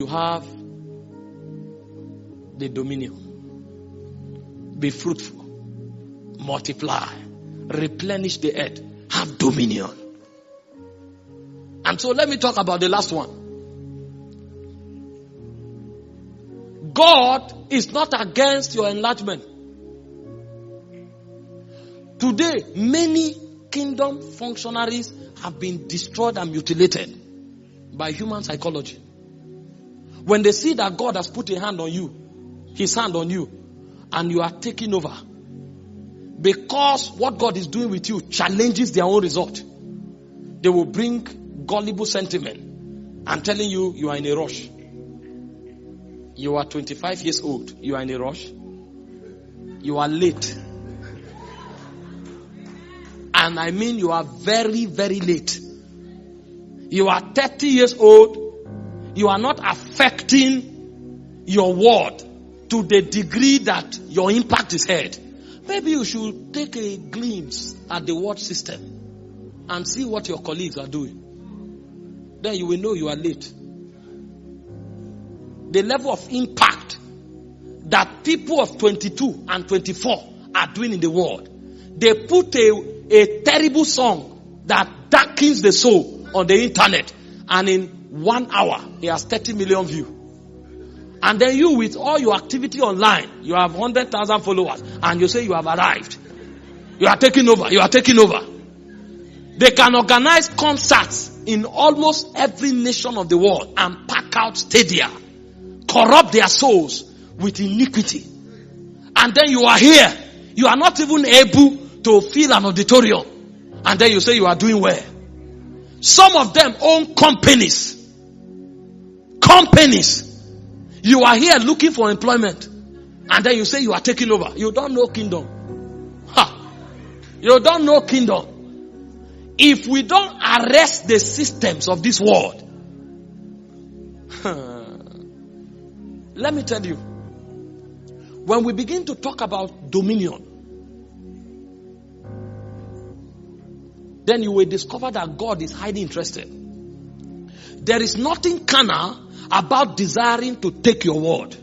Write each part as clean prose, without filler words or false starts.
You have the dominion. Be fruitful, multiply, replenish the earth, have dominion. And so let me talk about the last one. God is not against your enlargement. Today, many kingdom functionaries have been destroyed and mutilated by human psychology. When they see that God has put a hand on you, his hand on you, and you are taking over, because what God is doing with you challenges their own result, they will bring gullible sentiment and telling you, you are in a rush. You are 25 years old. You are in a rush. You are late. And I mean you are very, very late. You are 30 years old. You are not affecting your word to the degree that your impact is heard. Maybe you should take a glimpse at the word system and see what your colleagues are doing. Then you will know you are late. The level of impact that people of 22 and 24 are doing in the world. They put a terrible song that darkens the soul on the internet, and in 1 hour, it has 30 million views. And then you, with all your activity online, you have 100,000 followers, and you say you have arrived. You are taking over. You are taking over. They can organize concerts in almost every nation of the world and pack out stadia, corrupt their souls with iniquity. And then you are here. You are not even able to fill an auditorium. And then you say you are doing well. Some of them own companies. You are here looking for employment. And then you say you are taking over. You don't know kingdom. You don't know kingdom. If we don't arrest the systems of this world, let me tell you, when we begin to talk about dominion, then you will discover that God is highly interested. There is nothing carnal about desiring to take your word.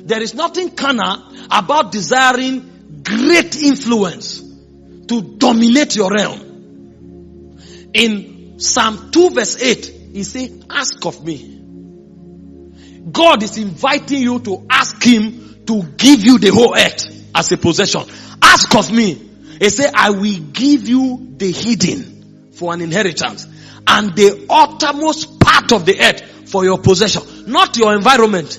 There is nothing carnal about desiring great influence to dominate your realm. In Psalm 2 verse 8, he says, ask of me. God is inviting you to ask him to give you the whole earth as a possession. Ask of me. He said, I will give you the hidden for an inheritance and the uttermost part of the earth for your possession. Not your environment.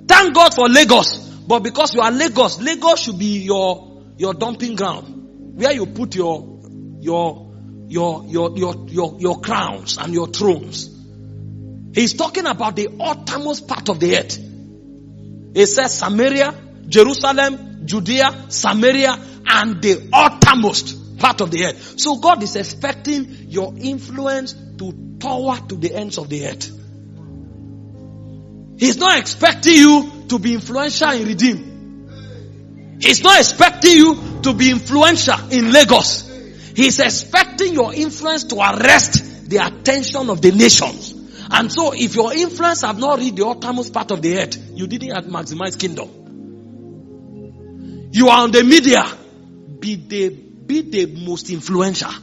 Thank God for Lagos. But because you are Lagos, Lagos should be your dumping ground, where you put your crowns and your thrones. He's talking about the uttermost part of the earth. He says Samaria, Jerusalem, Judea, Samaria, and the uttermost part of the earth. So God is expecting your influence to tower to the ends of the earth. He's not expecting you to be influential in Redeem. He's not expecting you to be influential in Lagos. He's expecting your influence to arrest the attention of the nations. And so if your influence have not reached the uttermost part of the earth, you didn't maximize kingdom. You are on the media. Be the most influential.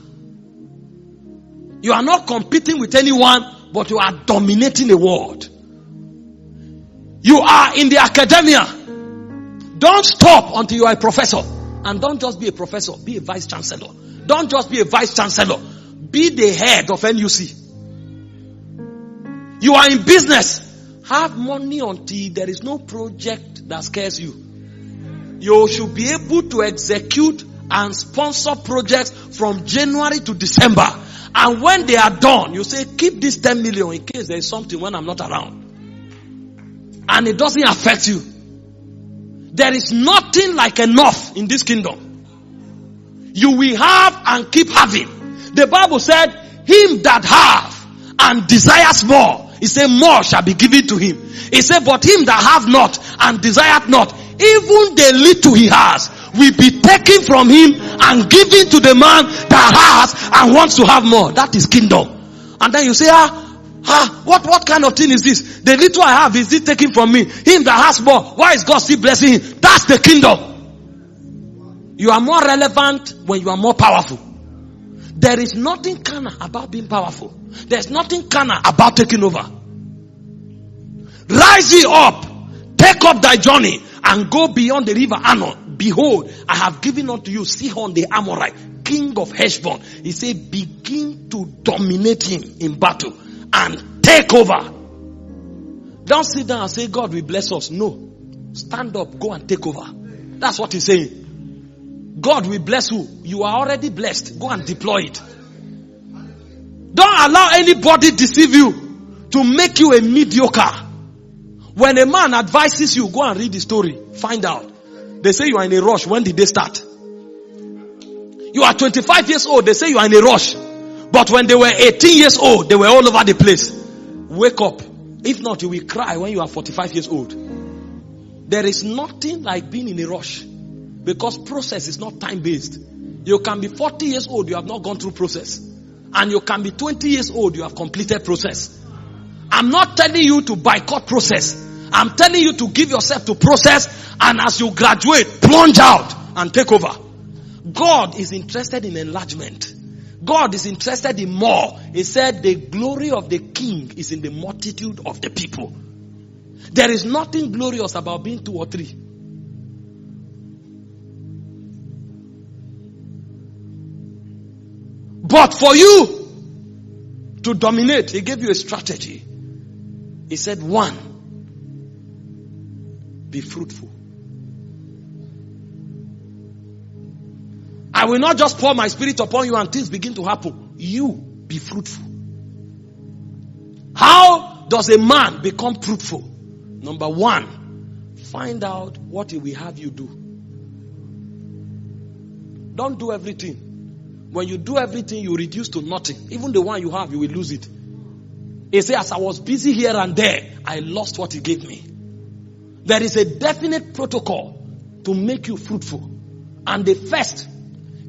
You are not competing with anyone, but you are dominating the world. You are in the academia. Don't stop until you are a professor. And don't just be a professor, be a vice chancellor. Don't just be a vice chancellor. Be the head of NUC. You are in business. Have money until there is no project that scares you. You should be able to execute and sponsor projects from January to December. And when they are done, you say, keep this 10 million in case there is something when I'm not around. And it doesn't affect you. There is nothing like enough in this kingdom. You will have and keep having. The Bible said, him that have and desires more, he said, more shall be given to him. He said, but him that have not and desireth not, even the little he has will be taken from him and given to the man that has and wants to have more. That is kingdom. And then you say, What kind of thing is this? The little I have, is it taken from me? Him that has more, why is God still blessing him? That's the kingdom. You are more relevant when you are more powerful. There is nothing carnal about being powerful. There's nothing carnal about taking over. Rise ye up, take up thy journey, and go beyond the river Arnon. Behold, I have given unto you Sihon the Amorite, king of Heshbon. He said, begin to dominate him in battle and take over. Don't sit down and say, God will bless us. No. Stand up, go and take over. That's what he's saying. God will bless you. You are already blessed. Go and deploy it. Don't allow anybody deceive you to make you a mediocre. When a man advises you, go and read the story. Find out. They say you are in a rush. When did they start? You are 25 years old. They say you are in a rush. But when they were 18 years old, they were all over the place. Wake up. If not, you will cry when you are 45 years old. There is nothing like being in a rush. Because process is not time-based. You can be 40 years old, you have not gone through process. And you can be 20 years old, you have completed process. I'm not telling you to boycott process. I'm telling you to give yourself to process, and as you graduate, plunge out and take over. God is interested in enlargement. God is interested in more. He said the glory of the king is in the multitude of the people. There is nothing glorious about being 2 or 3. But for you to dominate, he gave you a strategy. He said, 1, be fruitful. I will not just pour my spirit upon you and things begin to happen. You be fruitful. How does a man become fruitful? Number 1, find out what he will have you do. Don't do everything. When you do everything, you reduce to nothing. Even the one you have, you will lose it. He said, as I was busy here and there, I lost what he gave me. There is a definite protocol to make you fruitful. And the first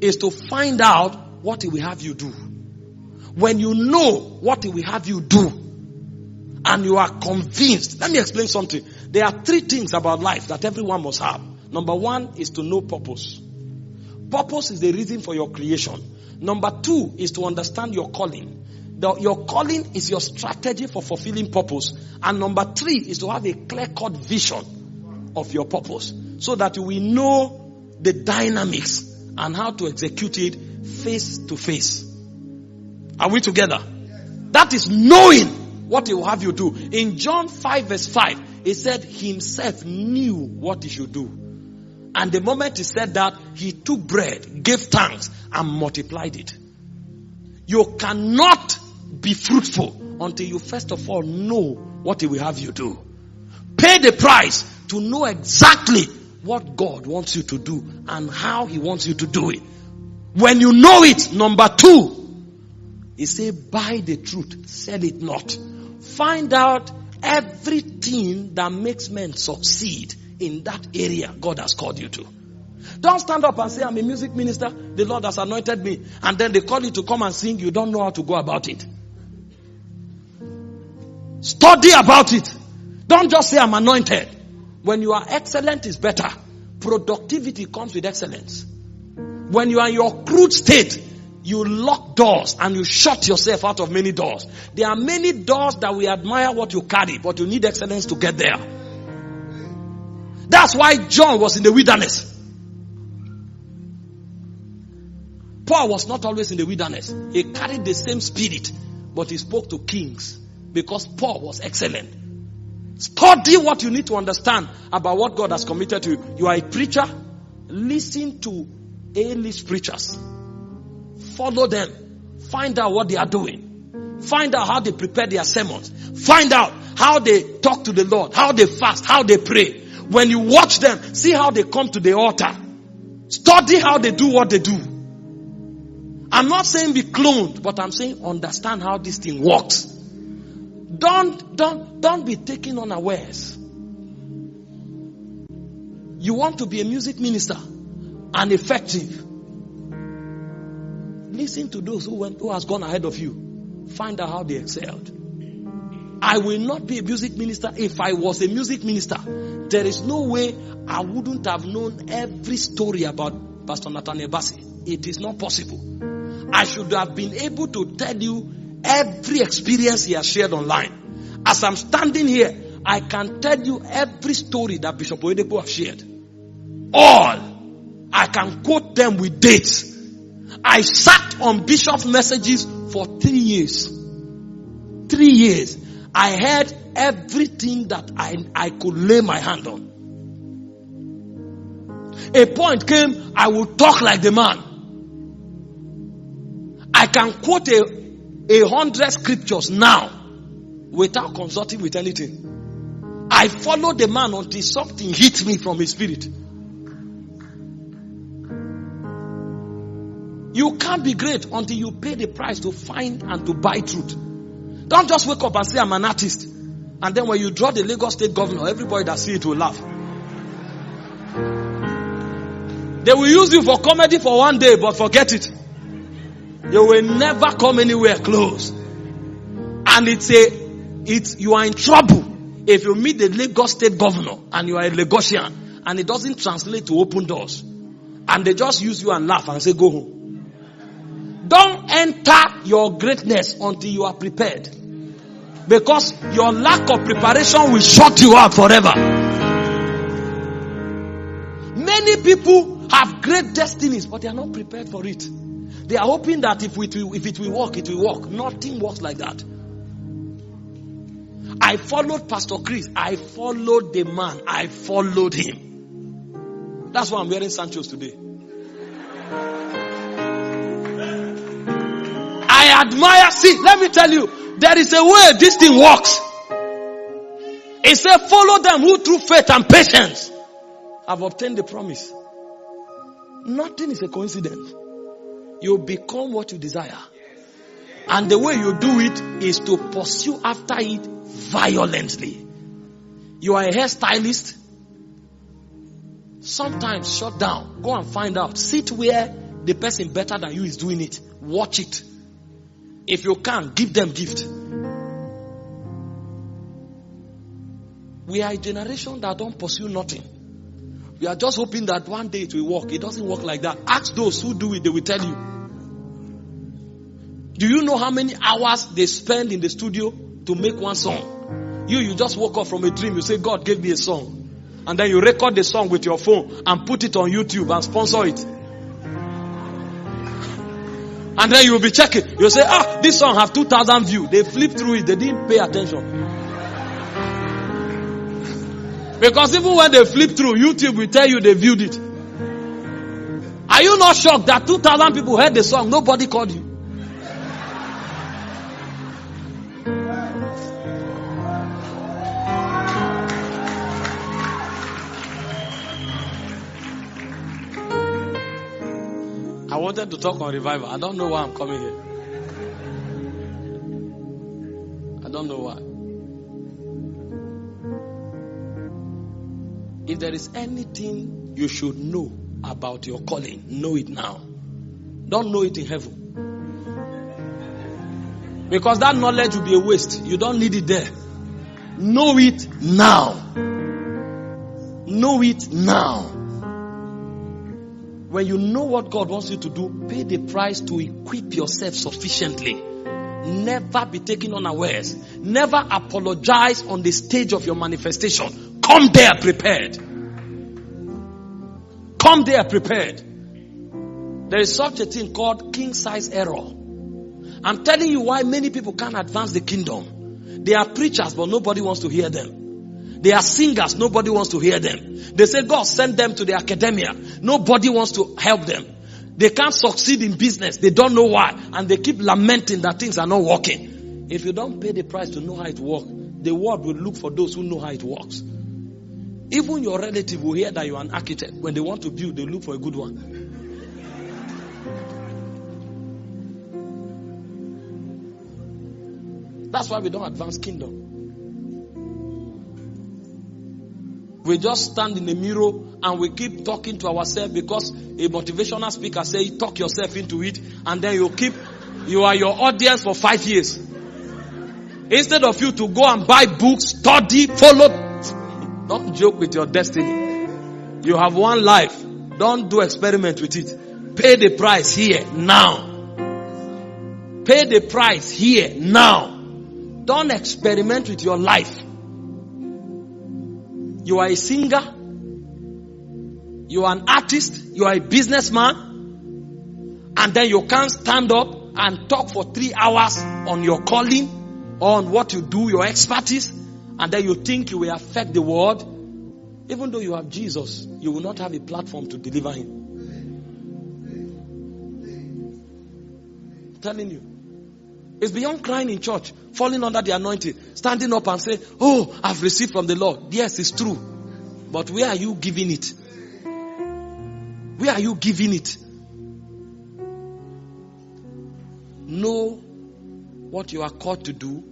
is to find out what he will have you do. When you know what he will have you do, and you are convinced, let me explain something. There are 3 things about life that everyone must have. Number 1 is to know purpose. Purpose is the reason for your creation. Number 2 is to understand your calling. Your calling is your strategy for fulfilling purpose. And number 3 is to have a clear-cut vision of your purpose, so that you will know the dynamics and how to execute it face to face. Are we together? That is knowing what he will have you do. In John 5 verse 5, he said himself knew what he should do. And the moment he said that, he took bread, gave thanks, and multiplied it. You cannot be fruitful until you first of all know what he will have you do. Pay the price to know exactly what God wants you to do and how he wants you to do it. When you know it, number 2, he said, buy the truth, sell it not. Find out everything that makes men succeed in that area God has called you to. Don't stand up and say, I'm a music minister, the Lord has anointed me, and then they call you to come and sing, you don't know how to go about it. Study about it. Don't just say, I'm anointed. When you are excellent, is better. Productivity comes with excellence. When you are in your crude state, you lock doors and you shut yourself out of many doors. There are many doors that we admire what you carry, but you need excellence to get there. That's why John was in the wilderness. Paul was not always in the wilderness. He carried the same spirit, but he spoke to kings because Paul was excellent. Study what you need to understand about what God has committed to you. You are a preacher. Listen to A-list preachers. Follow them. Find out what they are doing. Find out how they prepare their sermons. Find out how they talk to the Lord, how they fast, how they pray. When you watch them, see how they come to the altar. Study how they do what they do. I'm not saying be cloned, but I'm saying understand how this thing works. Don't be taken unawares. You want to be a music minister and effective. Listen to those who has gone ahead of you. Find out how they excelled. I will not be a music minister. If I was a music minister, there is no way I wouldn't have known every story about Pastor Nathaniel Bassey. It is not possible. I should have been able to tell you every experience he has shared online. As I'm standing here, I can tell you every story that Bishop Oyedepo has shared. All. I can quote them with dates. I sat on Bishop's messages for 3 years. 3 years. I heard everything that I could lay my hand on. A point came, I would talk like the man. I can quote 100 scriptures now without consulting with anything. I followed the man until something hit me from his spirit. You can't be great until you pay the price to find and to buy truth. Don't just wake up and say, I'm an artist. And then when you draw the Lagos State governor, everybody that see it will laugh. They will use you for comedy for one day, but forget it. You will never come anywhere close. And you are in trouble if you meet the Lagos State governor and you are a Lagosian and it doesn't translate to open doors. And they just use you and laugh and say, go home. Don't enter your greatness until you are prepared. Because your lack of preparation will shut you out forever. Many people have great destinies, but they are not prepared for it. They are hoping that if it will work, it will work. Nothing works like that. I followed Pastor Chris. I followed the man. I followed him. That's why I'm wearing Sanchos today. I admire. See, let me tell you, there is a way this thing works. It said, follow them who through faith and patience have obtained the promise. Nothing is a coincidence. You become what you desire. And the way you do it is to pursue after it violently. You are a hairstylist. Sometimes shut down. Go and find out. Sit where the person better than you is doing it. Watch it. If you can, give them gift. We are a generation that don't pursue nothing. We are just hoping that one day it will work. It doesn't work like that. Ask those who do it, they will tell you. Do you know how many hours they spend in the studio to make one song? You just woke up from a dream. You say, God gave me a song. And then you record the song with your phone and put it on YouTube and sponsor it. And then you will be checking. You say, this song have 2,000 views. They flip through it. They didn't pay attention. Because even when they flip through, YouTube will tell you they viewed it. Are you not shocked that 2,000 people heard the song? Nobody called you. I wanted to talk on revival. I don't know why I'm coming here. I don't know why. If there is anything you should know about your calling, know it now. Don't know it in heaven. Because that knowledge will be a waste. You don't need it there. Know it now. Know it now. When you know what God wants you to do, pay the price to equip yourself sufficiently. Never be taken unawares. Never apologize on the stage of your manifestation. Come there prepared. Come there prepared. There is such a thing called king size error. I'm telling you why many people can't advance the kingdom. They are preachers, but nobody wants to hear them. They are singers, nobody wants to hear them. They say God sent them to the academia. Nobody wants to help them. They can't succeed in business. They don't know why. And they keep lamenting that things are not working. If you don't pay the price to know how it works, the world will look for those who know how it works. Even your relative will hear that you are an architect. When they want to build, they look for a good one. That's why we don't advance kingdom. We just stand in the mirror and we keep talking to ourselves because a motivational speaker says, talk yourself into it, and then you are your audience for 5 years. Instead of you to go and buy books, study, follow. Don't joke with your destiny. You have one life. Don't do experiment with it. Pay the price here, now. Pay the price here, now. Don't experiment with your life. You are a singer. You are an artist. You are a businessman. And then you can't stand up and talk for 3 hours on your calling, on what you do, your expertise. And then you think you will affect the world. Even though you have Jesus, you will not have a platform to deliver him. I'm telling you. It's beyond crying in church, falling under the anointing, standing up and saying, oh, I've received from the Lord. Yes, it's true. But where are you giving it? Where are you giving it? Know what you are called to do.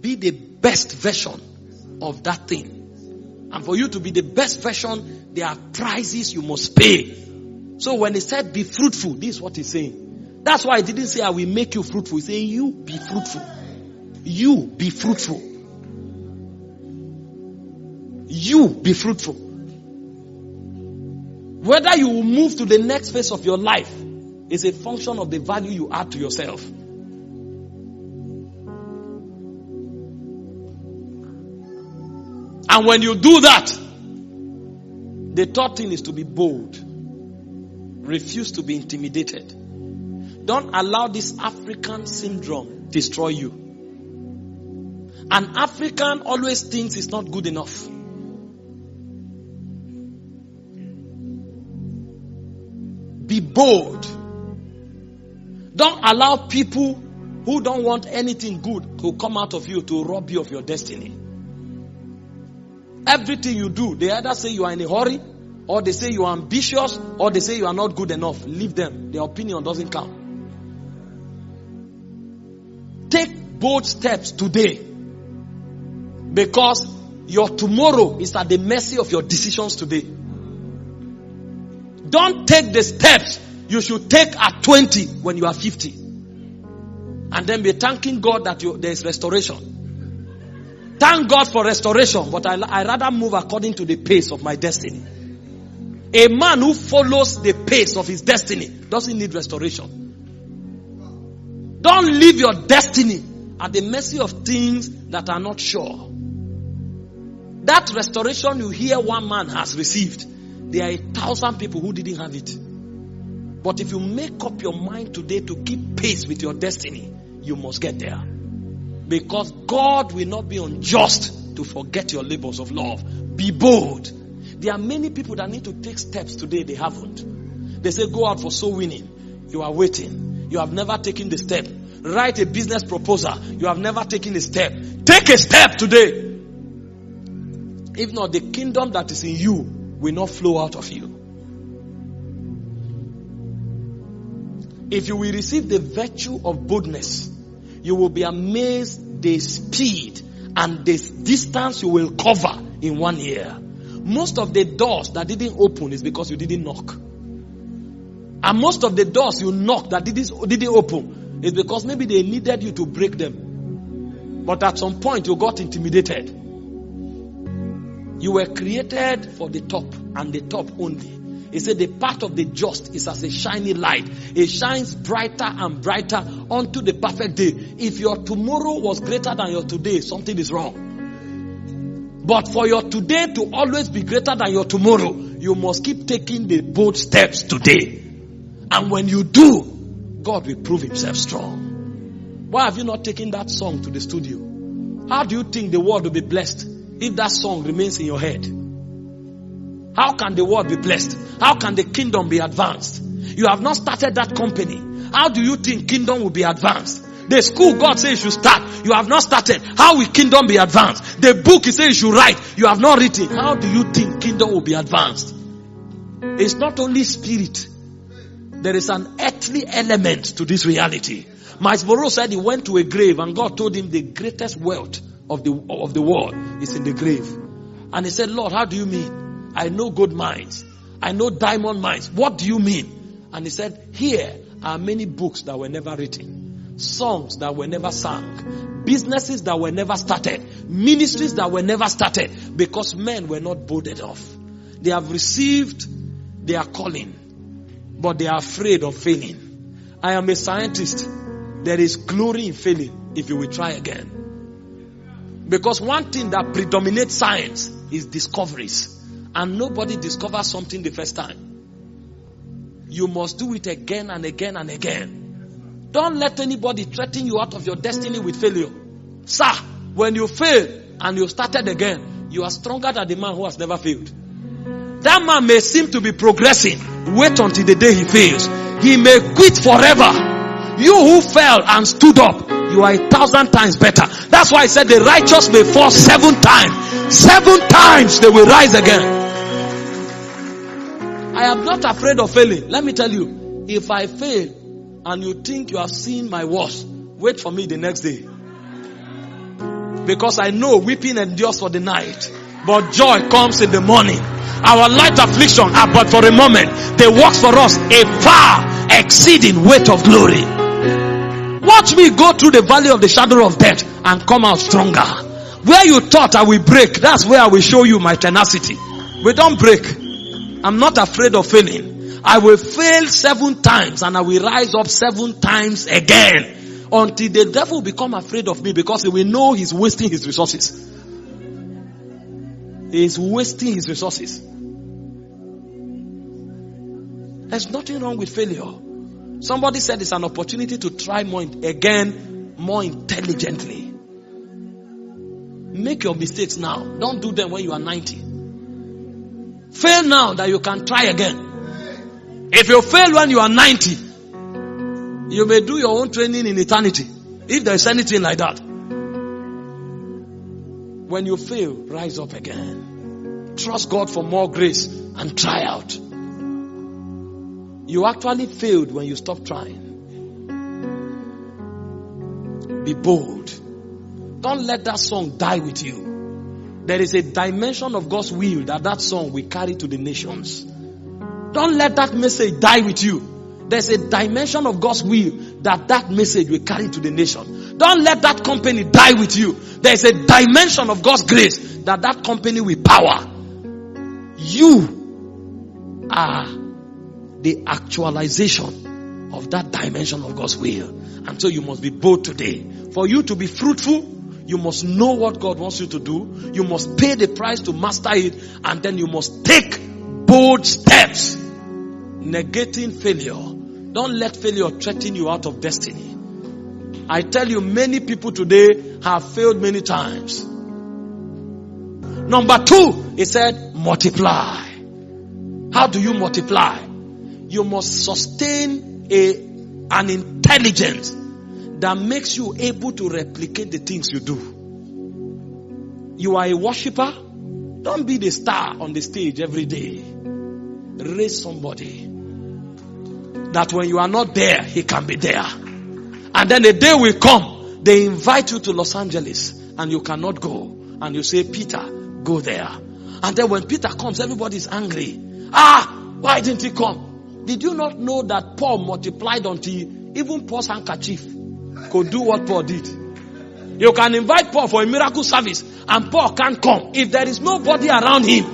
Be the best version of that thing. And for you to be the best version, there are prices you must pay. So when he said be fruitful, this is what he's saying. That's why he didn't say I will make you fruitful. He's saying you be fruitful. You be fruitful. You be fruitful. Whether you will move to the next phase of your life is a function of the value you add to yourself. And when you do that, the third thing is to be bold. Refuse to be intimidated. Don't allow this African syndrome destroy you. An African always thinks it's not good enough. Be bold. Don't allow people who don't want anything good to come out of you to rob you of your destiny. Everything you do, they either say you are in a hurry, or they say you are ambitious, or they say you are not good enough. Leave them. Their opinion doesn't count. Take bold steps today, because your tomorrow is at the mercy of your decisions today. Don't take the steps you should take at 20 when you are 50. And then be thanking God that there is restoration. Thank God for restoration, but I rather move according to the pace of my destiny. A man who follows the pace of his destiny doesn't need restoration. Don't leave your destiny at the mercy of things that are not sure. That restoration you hear one man has received, there are 1,000 people who didn't have it. But if you make up your mind today to keep pace with your destiny, you must get there. Because God will not be unjust to forget your labors of love. Be bold. There are many people that need to take steps today, they haven't. They say go out for soul winning. You are waiting. You have never taken the step. Write a business proposal. You have never taken a step. Take a step today. If not, the kingdom that is in you will not flow out of you. If you will receive the virtue of boldness, you will be amazed the speed and the distance you will cover in 1 year. Most of the doors that didn't open is because you didn't knock. And most of the doors you knocked that didn't open is because maybe they needed you to break them. But at some point you got intimidated. You were created for the top and the top only. He said the path of the just is as a shiny light. It shines brighter and brighter unto the perfect day. If your tomorrow was greater than your today, something is wrong. But for your today to always be greater than your tomorrow, you must keep taking the bold steps today. And when you do, God will prove himself strong. Why have you not taken that song to the studio? How do you think the world will be blessed if that song remains in your head? How can the world be blessed? How can the kingdom be advanced? You have not started that company. How do you think kingdom will be advanced? The school God says you should start, you have not started. How will kingdom be advanced? The book He says you should write, you have not written. How do you think kingdom will be advanced? It's not only spirit. There is an earthly element to this reality. Michael said he went to a grave and God told him the greatest wealth of the world is in the grave. And he said, Lord, how do you mean? I know gold mines. I know diamond mines. What do you mean? And he said, here are many books that were never written. songs that were never sung, businesses that were never started, ministries that were never started, because men were not bold enough. They have received their calling, but they are afraid of failing. I am a scientist. There is glory in failing if you will try again. Because one thing that predominates science is discoveries. And nobody discovers something the first time. You must do it again and again and again. Don't let anybody threaten you out of your destiny with failure. Sir, when you fail and you started again, you are stronger than the man who has never failed. That man may seem to be progressing. Wait until the day he fails. He may quit forever. You who fell and stood up, you are 1,000 times better. That's why I said the righteous may fall 7 times. 7 times they will rise again. I am not afraid of failing. Let me tell you, if I fail and you think you have seen my worst, wait for me the next day. Because I know weeping endures for the night, but joy comes in the morning. Our light affliction are but for a moment. They work for us a far exceeding weight of glory. Watch me go through the valley of the shadow of death and come out stronger. Where you thought I will break, that's where I will show you my tenacity. We don't break. I'm not afraid of failing. I will fail 7 times and I will rise up 7 times again. Until the devil become afraid of me, because he will know he's wasting his resources. He's wasting his resources. There's nothing wrong with failure. Somebody said it's an opportunity to try more intelligently. Make your mistakes now. Don't do them when you are 90. Fail now that you can try again. If you fail when you are 90, you may do your own training in eternity. If there is anything like that. When you fail, rise up again. Trust God for more grace and try out. You actually failed when you stopped trying. Be bold. Don't let that song die with you. There is a dimension of God's will that song will carry to the nations. Don't let that message die with you. There's a dimension of God's will that message will carry to the nation. Don't let that company die with you. There's a dimension of God's grace that company will power. You are the actualization of that dimension of God's will. And so you must be bold today. For you to be fruitful, you must know what God wants you to do. You must pay the price to master it. And then you must take bold steps. Negating failure. Don't let failure threaten you out of destiny. I tell you, many people today have failed many times. Number 2, it said multiply. How do you multiply? You must sustain an intelligence that makes you able to replicate the things you do. You are a worshiper. Don't be the star on the stage every day. Raise somebody that when you are not there, he can be there. And then the day will come, they invite you to Los Angeles and you cannot go. And you say, Peter, go there. And then when Peter comes, everybody is angry. Why didn't he come? Did you not know that Paul multiplied until even Paul's handkerchief could do what Paul did? You can invite Paul for a miracle service and Paul can't come. If there is nobody around him,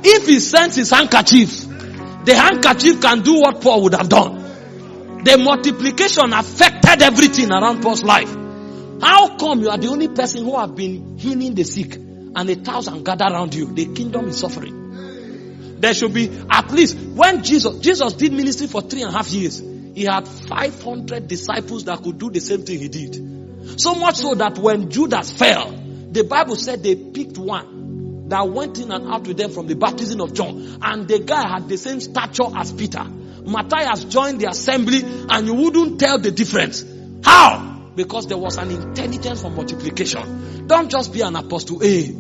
if he sends his handkerchief, the handkerchief can do what Paul would have done. The multiplication affected everything around Paul's life. How come you are the only person who have been healing the sick and 1,000 gather around you? The kingdom is suffering. There should be at least, when Jesus did ministry for 3.5 years, he had 500 disciples that could do the same thing he did. So much so that when Judas fell, the Bible said they picked one that went in and out with them from the baptism of John. And the guy had the same stature as Peter. Matthias joined the assembly and you wouldn't tell the difference. How? Because there was an intelligence for multiplication. Don't just be an apostle A.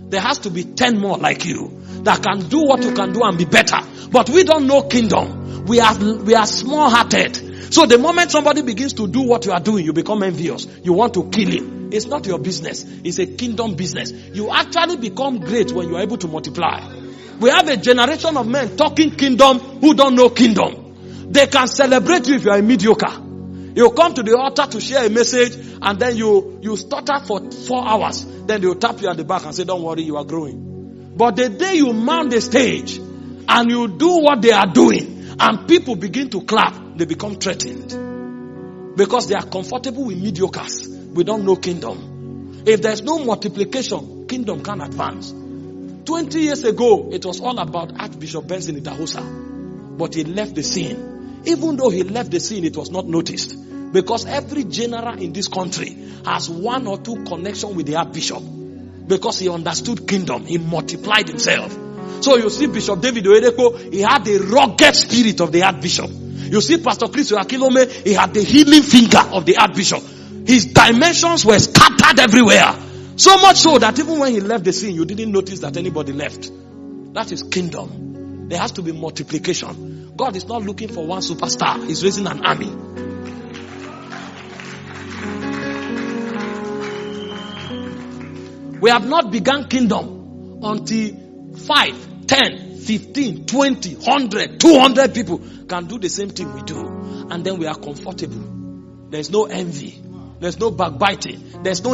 There has to be 10 more like you that can do what you can do and be better. But we don't know kingdom. We are small-hearted. So the moment somebody begins to do what you are doing, you become envious. You want to kill him. It's not your business. It's a kingdom business. You actually become great when you are able to multiply. We have a generation of men talking kingdom who don't know kingdom. They can celebrate you if you are a mediocre. You come to the altar to share a message, and then you stutter for 4 hours. Then they'll tap you at the back and say, don't worry, you are growing. But the day you mount the stage and you do what they are doing, and people begin to clap, they become threatened. Because they are comfortable with mediocres. We don't know kingdom. If there's no multiplication, kingdom can't advance. 20 years ago, it was all about Archbishop Benson Idahosa. But he left the scene. Even though he left the scene, it was not noticed. Because every general in this country has 1 or 2 connection with the Archbishop. Because he understood kingdom. He multiplied himself. So you see Bishop David Oyedepo, he had the rugged spirit of the Archbishop. You see Pastor Chris Akilome, he had the healing finger of the Archbishop. His dimensions were scattered everywhere. So much so that even when he left the scene, you didn't notice that anybody left. That is kingdom. There has to be multiplication. God is not looking for one superstar. He's raising an army. We have not begun kingdom until 5, 10, 15, 20, 100, 200 people can do the same thing we do. And then we are comfortable. There's no envy. There's no backbiting. There's no